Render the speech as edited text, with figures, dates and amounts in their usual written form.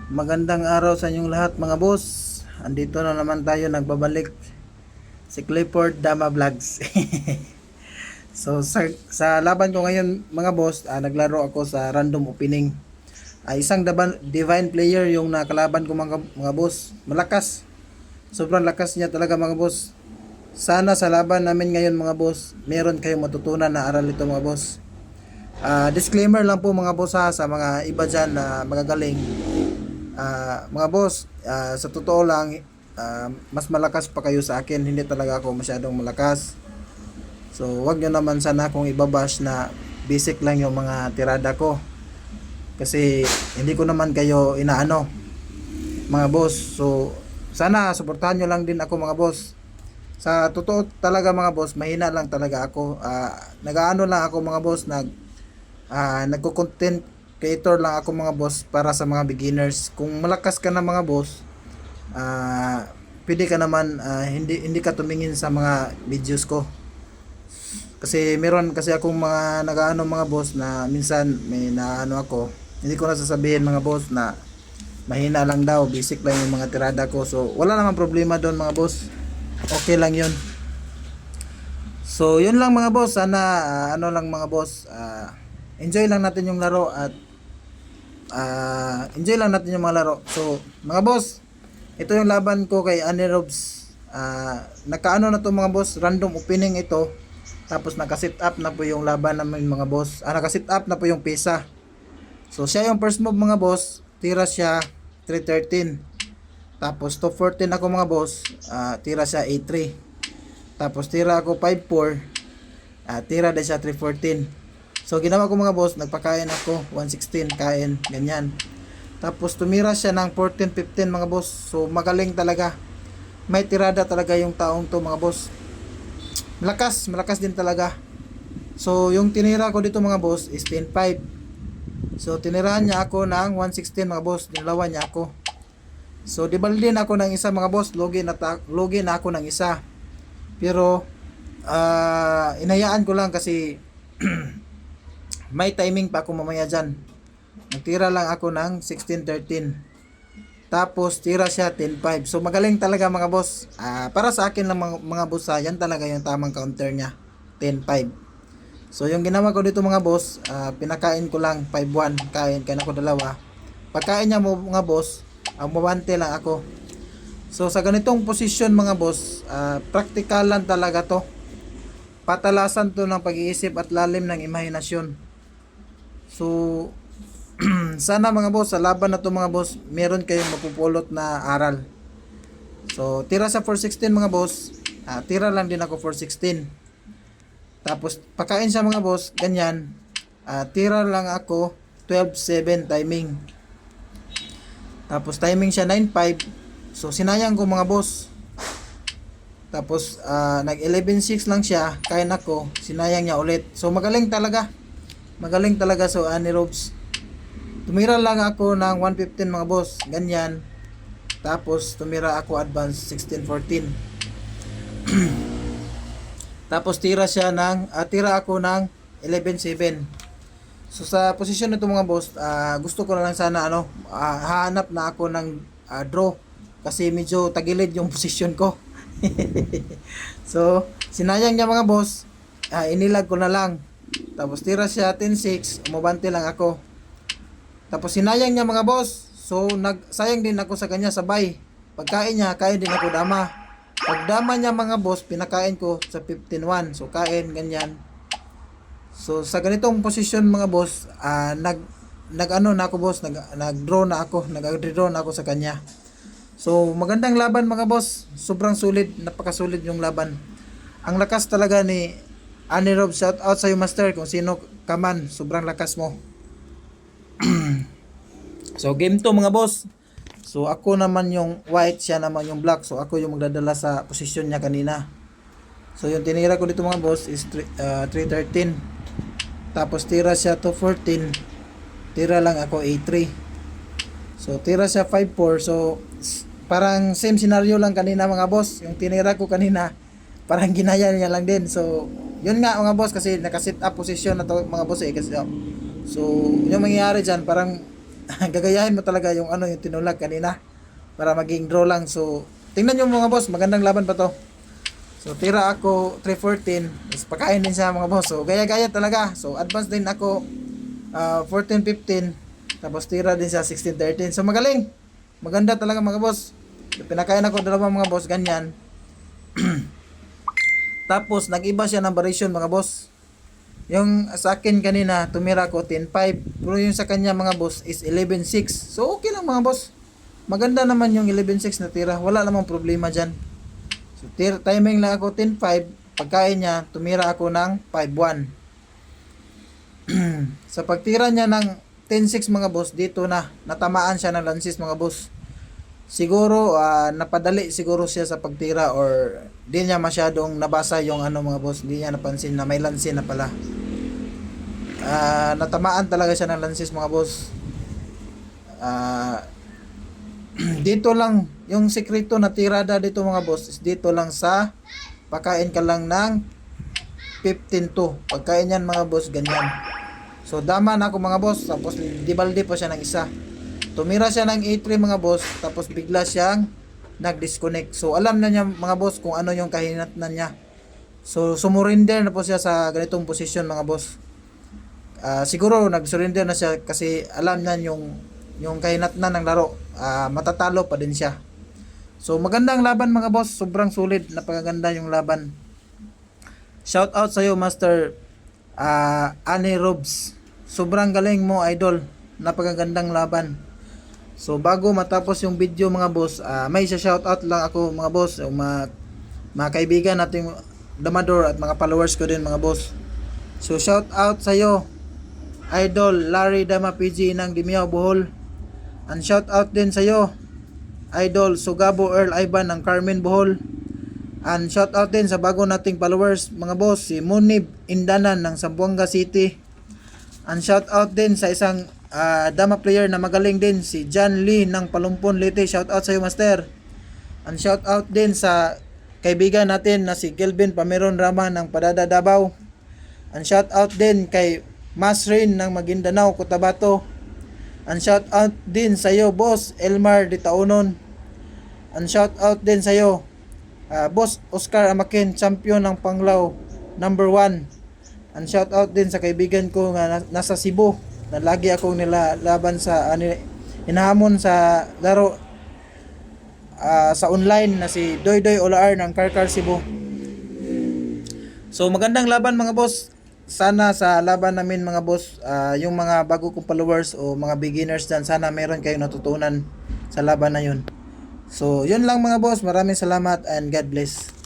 Magandang araw sa inyong lahat mga boss. Andito na naman tayo nagbabalik si Clifford Dama Vlogs. So sa laban ko ngayon mga boss, naglaro ako sa random opening. Isang divine player yung nakalaban ko mga boss. Malakas. Sobrang lakas niya talaga mga boss. Sana sa laban namin ngayon mga boss, meron kayong matutunan na aral ito mga boss. Disclaimer lang po mga boss sa mga iba dyan na magagaling. Mga boss, sa totoo lang, mas malakas pa kayo sa akin. Hindi talaga ako masyadong malakas. So, wag nyo naman sana akong ibabash na basic lang yung mga tirada ko. Kasi, hindi ko naman kayo inaano, mga boss. So, sana, suportahan nyo lang din ako mga boss. Sa totoo talaga mga boss, mahina lang talaga ako. Nag-aano lang ako mga boss, nagko-content creator lang ako mga boss para sa mga beginners. Kung malakas ka na mga boss, pwede ka naman hindi ka tumingin sa mga videos ko. Kasi meron kasi akong mga nagaano mga boss na minsan may naano ako. Hindi ko na sasabihin mga boss na mahina lang daw, basic lang yung mga tirada ko. So wala namang problema doon mga boss. Okay lang 'yun. So yun lang mga boss, sana ano lang mga boss, enjoy lang natin yung laro at enjoy lang natin yung mga laro. So, mga boss, ito yung laban ko kay Annie Robs. Nakaano na to mga boss, random opening ito. Tapos naka-sit up na po yung laban namin mga boss. Naka-sit up na po yung pesa. So, siya yung first move mga boss. Tira siya 313. Tapos 214 ako mga boss. Tira siya 83. Tapos tira ako 54. Tira din siya 314. So ginawa ko mga boss, nagpakain ako 116 kain, ganyan. Tapos tumira siya ng 14-15 mga boss. So magaling talaga. May tirada talaga yung taong to mga boss. Malakas din talaga. So yung tinira ko dito mga boss is 10-5. So tinirahan niya ako ng 116 mga boss, dinalawan niya ako. So dibaldin ako ng isa mga boss, logi na ako ng isa. Pero inayaan ko lang kasi may timing pa ako mamaya dyan. Nagtira lang ako ng 16-13. Tapos tira siya 10-5. So magaling talaga mga boss. Para sa akin lang mga boss, yan talaga yung tamang counter niya, 10-5. So yung ginawa ko dito mga boss, pinakain ko lang 5-1. Kain ako dalawa. Pagkain niya mo mga boss, mabante lang ako. So sa ganitong posisyon mga boss, practical lang talaga to. Patalasan to ng pag-iisip at lalim ng imahinasyon. So sana mga boss, sa laban na to mga boss, meron kayong mapupulot na aral. So tira sa 416 mga boss, tira lang din ako 416. Tapos pakain siya mga boss, ganyan. Tira lang ako 12-7 timing. Tapos timing siya 9-5. So sinayang ko mga boss. Tapos nag 11-6 lang siya, kain ako, sinayang niya ulit. So magaling talaga. So Annie Robs, tumira lang ako ng 115 mga boss, ganyan. Tapos tumira ako advance 16-14. Tapos tira ako ng 11-7. So sa posisyon nito mga boss, gusto ko na lang sana hahanap na ako ng draw kasi medyo tagilid yung posisyon ko. So sinayang niya mga boss, inilag ko na lang. Tapos tira siya 10-6, umabante lang ako. Tapos sinayang niya mga boss. So nagsayang din ako sa kanya sabay. Pagkain niya, kain din ako dama. Pagdama niya mga boss, pinakain ko sa 15-1. So kain ganyan. So sa ganitong posisyon mga boss, nag-draw na ako sa kanya. So magandang laban mga boss. Sobrang sulit, napakasulit yung laban. Ang lakas talaga ni Annie Rob, shout out sa iyo master, kung sino ka man, sobrang lakas mo. So game 2 mga boss. So ako naman yung white, siya naman yung black. So ako yung magdadala sa posisyon niya kanina. So yung tinira ko dito mga boss is 313. Tapos tira siya 214. Tira lang ako 83. So tira siya 54. So parang same scenario lang kanina mga boss. Yung tinira ko kanina, parang ginaya niya lang din. So yun nga mga boss, kasi naka-sit up position na to mga boss kasi so yung mangyayari dyan, parang gagayahin mo talaga yung ano yung tinulak kanina para maging draw lang. So tingnan nyo mga boss, magandang laban pa to. So tira ako 314, is pakain din siya mga boss. So gaya-gaya talaga. So advance din ako 14-15, tapos tira din siya 16-13. So magaling. Maganda talaga mga boss. Pinakain ako dalawang mga boss ganyan. Tapos nag-iba siya ng variation mga boss. Yung sa akin kanina tumira ko 10-5, pero yung sa kanya mga boss is 11-6. So okay lang mga boss. Maganda naman yung 11-6 na tira. Wala namang problema dyan. So timing lang ako 10-5. Pagkain niya, tumira ako ng 5-1. Sa pagtira niya ng 10-6 mga boss, dito na natamaan siya ng lansis mga boss. Siguro napadali siguro siya sa pagtira, or di niya masyadong nabasa yung ano mga boss, di niya napansin na may lansin na pala. Natamaan talaga siya ng lansis mga boss. Dito lang yung sekreto na tirada dito mga boss, is dito lang sa pagkain ka lang ng 15-2. Pagkain yan mga boss ganyan. So dama na ako mga boss, tapos dibalde pa siya ng isa. Tumira siya ng A3 mga boss, tapos bigla siyang nag-disconnect. So alam na niya mga boss kung ano yung kahinatnan niya. So sumurinder na po siya sa ganitong posisyon mga boss. Siguro nag-surrender na siya kasi alam niya yung kahinatnan ng laro. Matatalo pa din siya. So magandang laban mga boss, sobrang sulit, napakaganda yung laban. Shout out sa iyo Master Annie Robs. Sobrang galing mo idol, napakagandang laban. So bago matapos yung video mga boss, may shoutout lang ako mga boss, mga kaibigan nating Damador at mga followers ko din mga boss. So shout out sa iyo Idol Larry Dama PG ng Dimiao Bohol. And shout out din sa iyo Idol Sugabo Earl Ivan ng Carmen Bohol. And shout out din sa bago nating followers mga boss, si Munib Indanan ng Zamboanga City. And shout out din sa isang dama player na magaling din, si John Lee ng Palumpon Leyte. Shout out sa iyo master. And shout out din sa kaibigan natin na si Kelvin Pameron Rama ng Padada Davao. And shout out din kay Masrin ng Maguindanao Cotabato. And shout out din sa iyo boss Elmar de Taunon. And shout out din sa iyo boss Oscar Amakin, champion ng Panglao number 1. And shout out din sa kaibigan ko nga nasa Cebu, na lagi akong nilalaban sa hinahamon sa laro sa online, na si Doydoy Olaar ng Karkar Cebu. So magandang laban mga boss. Sana sa laban namin mga boss, yung mga bago kong followers o mga beginners dyan, sana meron kayong natutunan sa laban na yun. So yun lang mga boss, maraming salamat and God bless.